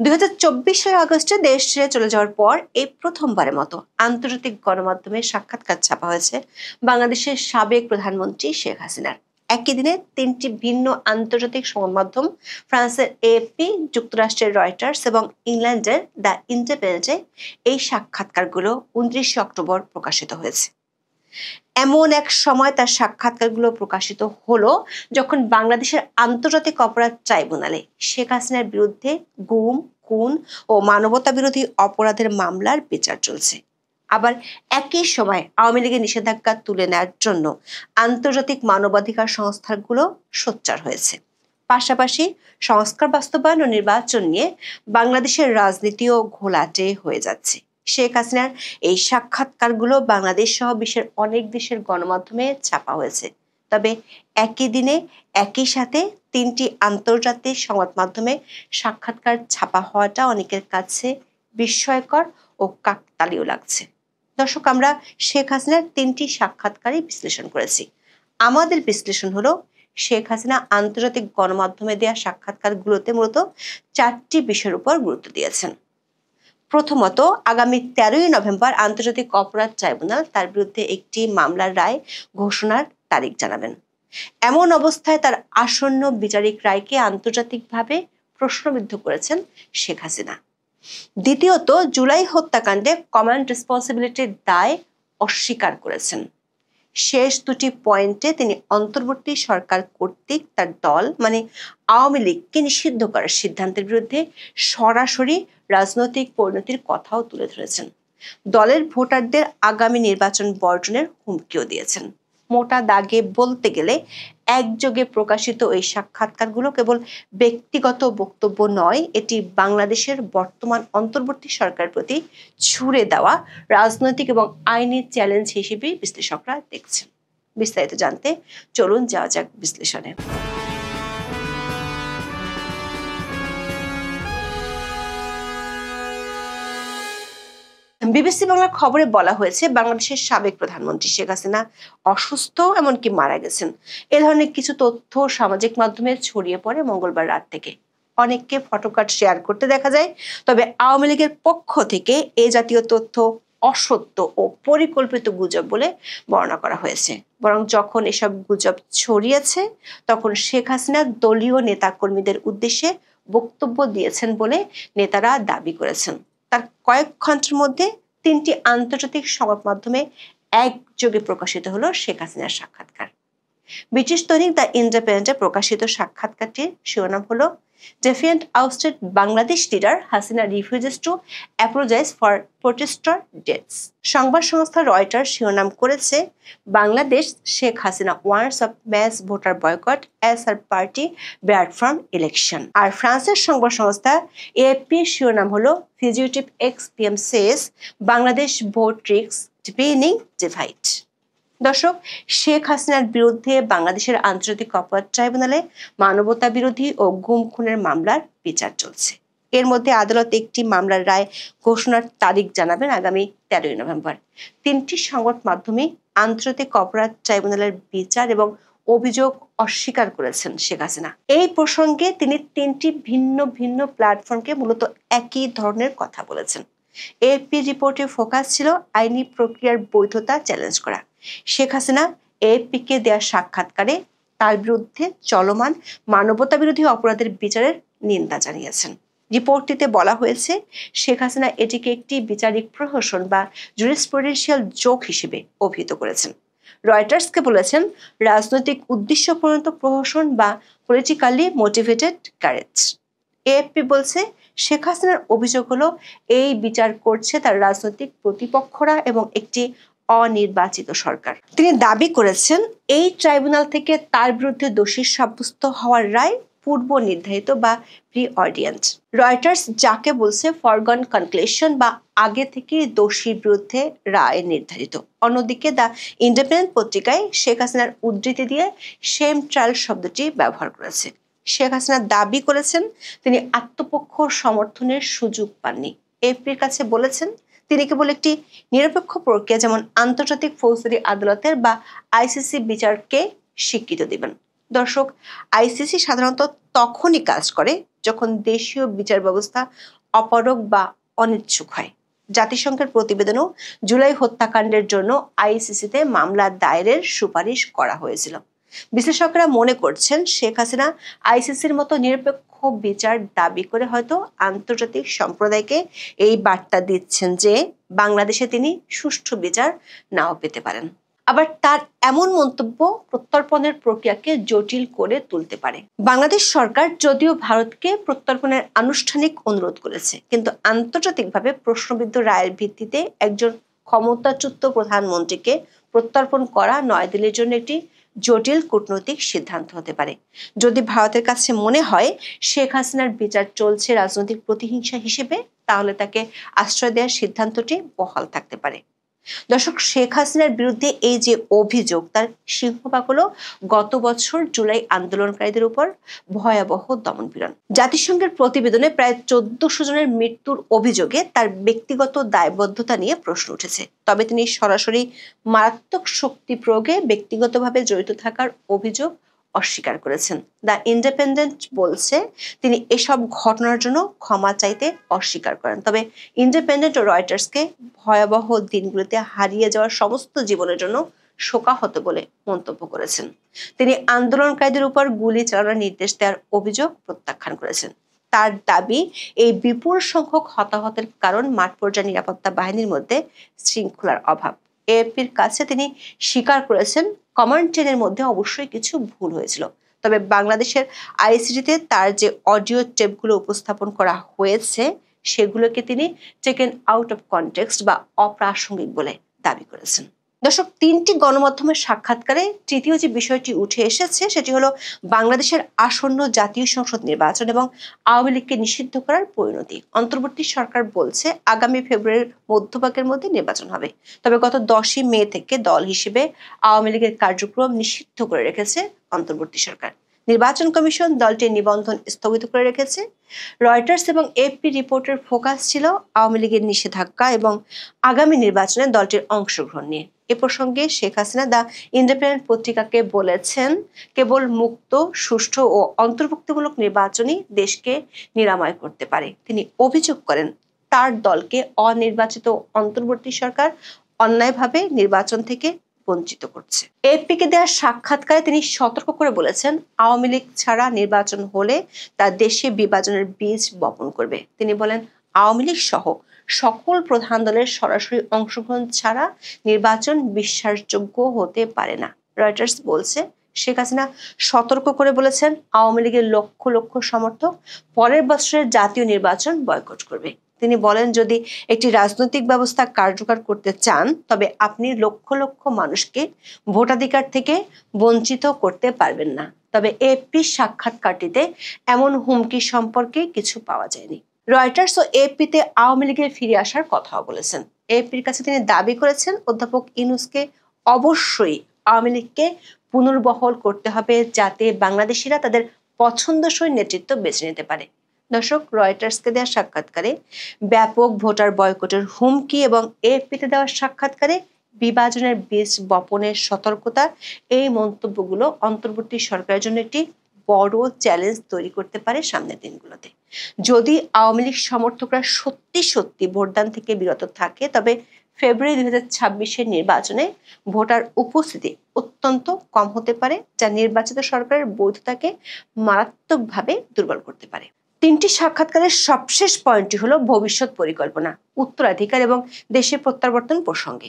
2024 সালের আগস্টে দেশ ছেড়ে চলে যাওয়ার পর এই প্রথমবারের মতো আন্তর্জাতিক গণমাধ্যমে সাক্ষাৎকার ছাপা হয়েছে বাংলাদেশের সাবেক প্রধানমন্ত্রী শেখ হাসিনার। একই দিনে তিনটি ভিন্ন আন্তর্জাতিক সংবাদ মাধ্যম ফ্রান্সের এএফপি, যুক্তরাষ্ট্রের রয়টার্স এবং ইংল্যান্ডের দ্য ইন্ডিপেন্ডেন্টে এই সাক্ষাৎকারগুলো 29 অক্টোবর প্রকাশিত হয়েছে। এমন এক সময় তার সাক্ষাৎকারগুলো প্রকাশিত হলো যখন বাংলাদেশের আন্তর্জাতিক অপরাধ ট্রাইব্যুনালে শেখ হাসিনার বিরুদ্ধে গুম, খুন ও মানবতা বিরোধী অপরাধের মামলার বিচার চলছে। আবার একই সময় আওয়ামী লীগের নিষেধাজ্ঞা তুলে নেওয়ার জন্য আন্তর্জাতিক মানবাধিকার সংস্থাগুলো সোচ্চার হয়েছে। পাশাপাশি সংস্কার বাস্তবায়ন ও নির্বাচন নিয়ে বাংলাদেশের রাজনীতিও ঘোলাটে হয়ে যাচ্ছে। শেখ হাসিনার এই সাক্ষাৎকারগুলো বাংলাদেশ সহ বিশ্বের অনেক দেশের গণমাধ্যমে ছাপা হয়েছে। তবে একই দিনে একই সাথে তিনটি আন্তর্জাতিক সংবাদ মাধ্যমে সাক্ষাৎকার ছাপা হওয়াটা অনেকের কাছে বিস্ময়কর ও কাকতালীয় লাগছে। দর্শক, আমরা শেখ হাসিনার তিনটি সাক্ষাৎকারই বিশ্লেষণ করেছি। আমাদের বিশ্লেষণ হলো, শেখ হাসিনা আন্তর্জাতিক গণমাধ্যমে দেওয়া সাক্ষাৎকারগুলোতে মূলত চারটি বিষয়ের উপর গুরুত্ব দিয়েছেন। প্রথমত, আগামী 13ই নভেম্বর আন্তর্জাতিক অপরাধ ট্রাইব্যুনাল তার বিরুদ্ধে একটি মামলার রায় ঘোষণার তারিখ জানাবেন। এমন অবস্থায় তার আসন্ন বিচারিক রায়কে আন্তর্জাতিকভাবে প্রশ্নবিদ্ধ করেছেন শেখ হাসিনা। দ্বিতীয়ত, জুলাই হত্যাকাণ্ডে কমান্ড রেসপন্সিবিলিটির দায় অস্বীকার করেছেন। শেষ দুটি পয়েন্টে তিনি অন্তর্বর্তী সরকার কর্তৃক তার দল মানে আওয়ামী লীগকে নিষিদ্ধ করার সিদ্ধান্তের বিরুদ্ধে সরাসরি রাজনৈতিক পরিণতির কথাও তুলে ধরেছেন। দলের ভোটারদের আগামী নির্বাচন বর্জনের হুমকিও দিয়েছেন। মোটা দাগে বলতে গেলে একযোগে প্রকাশিত এই সাক্ষাৎকারগুলো কেবল ব্যক্তিগত বক্তব্য নয়, এটি বাংলাদেশের বর্তমান অন্তর্বর্তী সরকারের প্রতি ছুড়ে দেওয়া রাজনৈতিক এবং আইনি চ্যালেঞ্জ হিসেবে বিশ্লেষকরা দেখছেন। বিস্তারিত জানতে চলুন যাওয়া যাক বিশ্লেষণে। বিবিসি বাংলার খবরে বলা হয়েছে, বাংলাদেশের সাবেক প্রধানমন্ত্রী শেখ হাসিনা অসুস্থ, এমনকি মারা গেছেন। এ ধরনের কিছু তথ্য সামাজিক মাধ্যমে ছড়িয়ে পড়ে মঙ্গলবার রাত থেকে। অনেককে ফটোকার্ড শেয়ার করতে দেখা যায়। তবে আওয়ামী লীগের পক্ষ থেকে এ জাতীয় তথ্য অসত্য ও পরিকল্পিত গুজব বলে বর্ণনা করা হয়েছে। বরং যখন এসব গুজব ছড়িয়েছে তখন শেখ হাসিনা দলীয় নেতাকর্মীদের উদ্দেশ্যে বক্তব্য দিয়েছেন বলে নেতারা দাবি করেছেন। তার কয়েক ঘন্টার মধ্যে তিনটি আন্তর্জাতিক সংবাদ মাধ্যমে একযোগে প্রকাশিত হলো শেখ হাসিনার সাক্ষাৎকার। ব্রিটিশ দৈনিক দ্য ইন্ডিপেন্ডেন্টে প্রকাশিত সাক্ষাৎকারটির শিরোনাম হলো defiant ousted Bangladesh leader Hasina refuses to apologise for protester deaths. সংবাদ সংস্থা রয়টার্স শিরোনাম করেছে, Bangladesh Sheikh Hasina warns of mass voter boycott as her party barred from election. আর ফ্রান্সের সংবাদ সংস্থা এএফপি শিরোনাম হলো fugitive ex PM says Bangladesh vote risk deepening divide. দর্শক, শেখ হাসিনার বিরুদ্ধে বাংলাদেশের আন্তর্জাতিক অপরাধ ট্রাইব্যুনালে মানবতা বিরোধী ও গুম খুনের মামলার বিচার চলছে। এর মধ্যে আদালত একটি মামলার রায় ঘোষণার তারিখ জানাবেন আগামী 13ই নভেম্বর। তিনটি সংবাদ মাধ্যমে আন্তর্জাতিক অপরাধ ট্রাইব্যুনালের বিচার এবং অভিযোগ অস্বীকার করেছেন শেখ হাসিনা। এই প্রসঙ্গে তিনি তিনটি ভিন্ন ভিন্ন প্ল্যাটফর্মকে মূলত একই ধরনের কথা বলেছেন। এএফপি রিপোর্টের ফোকাস ছিল আইনি প্রক্রিয়ার বৈধতা চ্যালেঞ্জ করা। শেখ হাসিনা এএফপিকে দেওয়া সাক্ষাৎকারে তার বিরুদ্ধে চলমান মানবতা বিরোধী অপরাধের বিচারের নিন্দা জানিয়েছেন। রিপোর্টটিতে বলা হয়েছে, শেখ হাসিনা এটিকে একটি বিচারিক প্রহসন বা জুরিসপ্রুডেন্সিয়াল জোক হিসেবে অভিহিত করেছেন। রয়টার্সকে বলেছেন রাজনৈতিক উদ্দেশ্য পরিণত প্রহসন বা পলিটিক্যালি মোটিভেটেড ক্যারেজ। এএফপি বলছে, শেখ হাসিনার অভিযোগ হলো এই বিচার করছে তার রাজনৈতিক প্রতিপক্ষরা এবং একটি অনির্বাচিত সরকার। তিনি দাবি করেছেন এই ট্রাইব্যুনাল থেকে তার বিরুদ্ধে দোষী সাব্যস্ত হওয়ার রায় পূর্ব নির্ধারিত বা প্রি অর্ডিয়েন্ট। রয়টার্স যাকে বলছে ফরগন কনক্লুশন বা আগে থেকে দোষীর বিরুদ্ধে রায় নির্ধারিত। অন্যদিকে দ্য ইন্ডিপেন্ডেন্ট পত্রিকায় শেখ হাসিনার উদ্ধৃতি দিয়ে সেম ট্রায়াল শব্দটি ব্যবহার করেছে। শেখ হাসিনা দাবি করেছেন তিনি আত্মপক্ষ সমর্থনের সুযোগ পাননি। এএফপির কাছে বলেছেন তিনি কেবল একটি নিরপেক্ষ প্রক্রিয়া যেমন আন্তর্জাতিক ফৌজদারি আদালতের বা আইসিসি বিচারকে স্বীকৃতি দিবেন। দর্শক, আইসিসি সাধারণত তখনই কাজ করে যখন দেশীয় বিচার ব্যবস্থা অপারগ বা অনিচ্ছুক হয়। জাতিসংঘের প্রতিবেদনও জুলাই হত্যাকাণ্ডের জন্য আইসিসিতে মামলা দায়েরের সুপারিশ করা হয়েছিল। বিশ্লেষকরা মনে করছেন শেখ হাসিনা আইসিসির মতো নিরপেক্ষ বিচার দাবি করে হয়তো আন্তর্জাতিক সম্প্রদায়কে এই বার্তা দিচ্ছেন যে বাংলাদেশে তিনি সুষ্ঠু বিচার নাও পেতে পারেন। আবার তার এমন মন্তব্য প্রত্যর্পণের প্রক্রিয়াকে জটিল করে তুলতে পারে। বাংলাদেশ সরকার যদিও ভারতকে প্রত্যর্পণের আনুষ্ঠানিক অনুরোধ করেছে, কিন্তু আন্তর্জাতিকভাবে প্রশ্নবিদ্ধ রায়ের ভিত্তিতে একজন ক্ষমতাচ্যুত প্রধানমন্ত্রীকে প্রত্যর্পণ করা নয়াদিল্লির জন্য একটি জটিল কূটনৈতিক সিদ্ধান্ত হতে পারে। যদি ভারতের কাছে মনে হয় শেখ হাসিনার বিচার চলছে রাজনৈতিক প্রতিহিংসা হিসেবে, তাহলে তাকে আশ্রয় দেওয়ার সিদ্ধান্তটি বহাল থাকতে পারে। দর্শক, শেখ হাসিনার বিরুদ্ধে এই যে অভিযোগ, তার সিংহভাগ হলো গত বছর জুলাই আন্দোলনকারীদের উপর ভয়াবহ দমনপীড়ন। জাতিসংঘের প্রতিবেদনে প্রায় 1400 জনের মৃত্যুর অভিযোগে তার ব্যক্তিগত দায়বদ্ধতা নিয়ে প্রশ্ন উঠেছে। তবে তিনি সরাসরি মারাত্মক শক্তি প্রয়োগে ব্যক্তিগতভাবে জড়িত থাকার অভিযোগ অস্বীকার করেছেন। দ্য ইন্ডিপেন্ডেন্ট বলছে তিনি এসব ঘটনার জন্য ক্ষমা চাইতে অস্বীকার করেন। তবে ইন্ডিপেন্ডেন্ট ও রয়টার্সকে ভয়াবহ দিনগুলোতে হারিয়ে যাওয়ার সমস্ত জীবনের জন্য শোকাহত বলে মন্তব্য করেছেন। তিনি আন্দোলনকারীদের উপর গুলি চালানোর নির্দেশ দেওয়ার অভিযোগ প্রত্যাখ্যান করেছেন। তার দাবি, এই বিপুল সংখ্যক হতাহতের কারণ মাঠ পর্যায়ে নিরাপত্তা বাহিনীর মধ্যে শৃঙ্খলার অভাব। এএফপির কাছে তিনি স্বীকার করেছেন কমান্ড চেনের মধ্যে অবশ্যই কিছু ভুল হয়েছিল। তবে বাংলাদেশের আইসিটিতে তার যে অডিও টেপগুলো উপস্থাপন করা হয়েছে সেগুলোকে তিনি টেকেন আউট অফ কনটেক্সট বা অপ্রাসঙ্গিক বলে দাবি করেছেন। দর্শক, 3টি গণমাধ্যমের সাক্ষাৎকারে তৃতীয় যে বিষয়টি উঠে এসেছে সেটি হলো বাংলাদেশের আসন্ন জাতীয় সংসদ নির্বাচন এবং আওয়ামী লীগকে নিষিদ্ধ করার পরিণতি। অন্তর্বর্তী সরকার বলছে আগামী ফেব্রুয়ারির মধ্যভাগের মধ্যে নির্বাচন হবে। তবে গত 10ই মে থেকে দল হিসেবে আওয়ামী লীগের কার্যক্রম নিষিদ্ধ করে রেখেছে অন্তর্বর্তী সরকার। নির্বাচন কমিশন দলটির নিবন্ধন স্থগিত করে রেখেছে। রয়টার্স এবং এএফপি রিপোর্টের ফোকাস ছিল আওয়ামী লীগের নিষেধাজ্ঞা এবং আগামী নির্বাচনে দলটির অংশগ্রহণ নিয়ে। এ প্রসঙ্গে শেখ হাসিনা দ্য ইন্ডিপেন্ডেন্ট পত্রিকাকে বলেছেন, কেবল মুক্ত, সুষ্ঠু ও অন্তর্ভুক্তিমূলক নির্বাচনই দেশকে নিরাময় করতে পারে। তিনি অভিযোগ করেন তার দলকে অনির্বাচিত অন্তর্বর্তী সরকার অন্যায়ভাবে নির্বাচন থেকে বঞ্চিত করছে। এএফপিকে দেওয়া সাক্ষাৎকারে তিনি সতর্ক করে বলেছেন, আওয়ামী লীগ ছাড়া নির্বাচন হলে তা দেশে বিভাজনের বীজ বপন করবে। তিনি বলেন, আওয়ামী লীগ সহ সকল প্রধান দলের সরাসরি অংশগ্রহণ ছাড়া নির্বাচন বিশ্বাসযোগ্য হতে পারে না। রয়টার্স বলছে, শেখ হাসিনা সতর্ক করে বলেছেন আওয়ামী লীগের লক্ষ লক্ষ সমর্থক পরের বছরের জাতীয় নির্বাচন বয়কট করবে। তিনি বলেন, যদি একটি রাজনৈতিক ব্যবস্থা কার্যকর করতে চান তবে আপনি লক্ষ লক্ষ মানুষকে ভোটাধিকার থেকে বঞ্চিত করতে পারবেন না। তবে এএফপি সাক্ষাৎকারটিতে এমন হুমকি সম্পর্কে কিছু পাওয়া যায়নি। রয়টার্স ও এএফপিতে আওয়ামী লীগের ফিরে আসার কথাও বলেছেন। এএফপির কাছে তিনি দাবি করেছেন অধ্যাপক ইউনূসকে অবশ্যই আওয়ামী লীগকে পুনর্বহাল করতে হবে যাতে বাংলাদেশিরা তাদের পছন্দসই নেতৃত্ব বেছে নিতে পারে। দর্শক, রয়টার্সকে দেওয়া সাক্ষাৎকারে ব্যাপক ভোটার বয়কটের হুমকি এবং এএফপিতে দেওয়া সাক্ষাৎকারে বিভাজনের বীজ বপনের সতর্কতা, এই মন্তব্যগুলো অন্তর্বর্তী সরকারের জন্য একটি বড় চ্যালেঞ্জ তৈরি করতে পারে সামনের দিনগুলোতে। যদি আওয়ামী লীগ সমর্থকরা সত্যি সত্যি ভোটদান থেকে বিরত থাকে তবে ফেব্রুয়ারি 2026-এর নির্বাচনে ভোটার উপস্থিতি অত্যন্ত কম হতে পারে, যা নির্বাচিত সরকারের বৈধতাকে মারাত্মকভাবে দুর্বল করতে পারে। 3টি সাক্ষাৎকারের সবশেষ পয়েন্টটি হলো ভবিষ্যৎ পরিকল্পনা, উত্তরাধিকার এবং দেশে প্রত্যাবর্তন প্রসঙ্গে।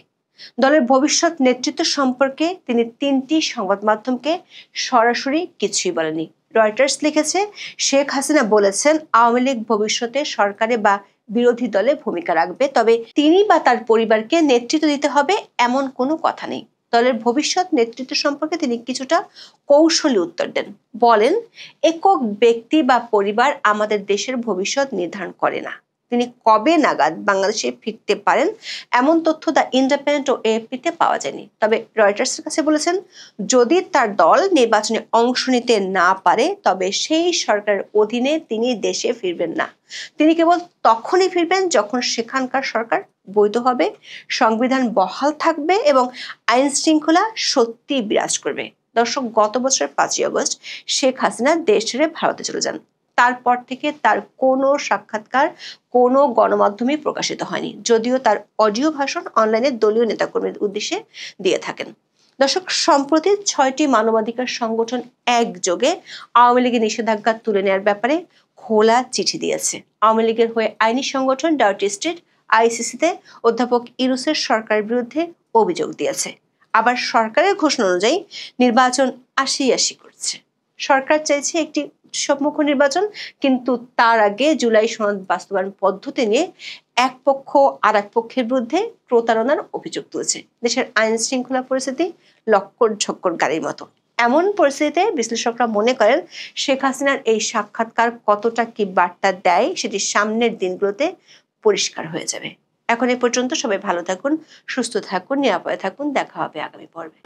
দলের ভবিষ্যৎ নেতৃত্ব সম্পর্কে তিনি 3টি সংবাদ মাধ্যমকে সরাসরি কিছুই বলেনি। রয়টার্স লিখেছে, শেখ হাসিনা বলেছেন আওয়ামী লীগ ভবিষ্যতে সরকারে বা বিরোধী দলে ভূমিকা রাখবে, তবে তিনি বা তার পরিবারকে নেতৃত্ব দিতে হবে এমন কোনো কথা নেই। দলের ভবিষ্যৎ নেতৃত্ব সম্পর্কে তিনি কিছুটা কৌশলী উত্তর দেন। বলেন, একক ব্যক্তি বা পরিবার আমাদের দেশের ভবিষ্যৎ নির্ধারণ করে না। তিনি কবে নাগাদ বাংলাদেশে ফিরতে পারেন এমন তথ্য দ্য ইন্ডিপেন্ডেন্ট ও এএফপিতে পাওয়া যায়নি। তবে রয়টার্সের কাছে বলেছেন, যদি তার দল নির্বাচনে অংশ নিতে না পারে তবে সেই সরকারের অধীনে তিনি দেশে ফিরবেন না। তিনি কেবল তখনই ফিরবেন যখন সেখানকার সরকার বৈধ হবে, সংবিধান বহাল থাকবে এবং আইন শৃঙ্খলা সত্যি বিরাজ করবে। দর্শক, গত বছরের 5ই আগস্ট শেখ হাসিনা দেশ ছেড়ে ভারতে চলে যান। তারপর থেকে তার কোনো সাক্ষাৎকার কোনো গণমাধ্যমে প্রকাশিত হয়নি, যদিও তার অডিও ভাষণ অনলাইনে দলীয় নেতাকর্মীর উদ্দেশ্যে দিয়ে থাকেন। দর্শক, সম্প্রতি 6টি মানবাধিকার সংগঠন একযোগে আওয়ামী লীগের নিষেধাজ্ঞা তুলে নেওয়ার ব্যাপারে খোলা চিঠি দিয়েছে। আওয়ামী লীগের হয়ে আইনি সংগঠন ডার্টি স্ট্রিট আইসিসিতে অধ্যাপক ইউনূসের সরকারের বিরুদ্ধে অভিযোগ দিয়েছে। আবার সরকারের ঘোষণা অনুযায়ী নির্বাচন আশি করছে। সরকার চাইছে একটি উৎসবমুখ নির্বাচন, কিন্তু তার আগে জুলাই সনদ বাস্তবায়ন পদ্ধতি নিয়ে এক পক্ষ আর এক পক্ষের বিরুদ্ধে প্রতারণার অভিযোগ তুলেছে। দেশের আইন শৃঙ্খলা পরিস্থিতি লক্কর ঝক্কর গাড়ির মতো। এমন পরিস্থিতিতে বিশ্লেষকরা মনে করেন শেখ হাসিনার এই সাক্ষাৎকার কতটা কি বার্তা দেয় সেটি সামনের দিনগুলোতে পরিষ্কার হয়ে যাবে। এখন এ পর্যন্ত। সবাই ভালো থাকুন, সুস্থ থাকুন, নিরাপদে থাকুন। দেখা হবে আগামী পর্বে।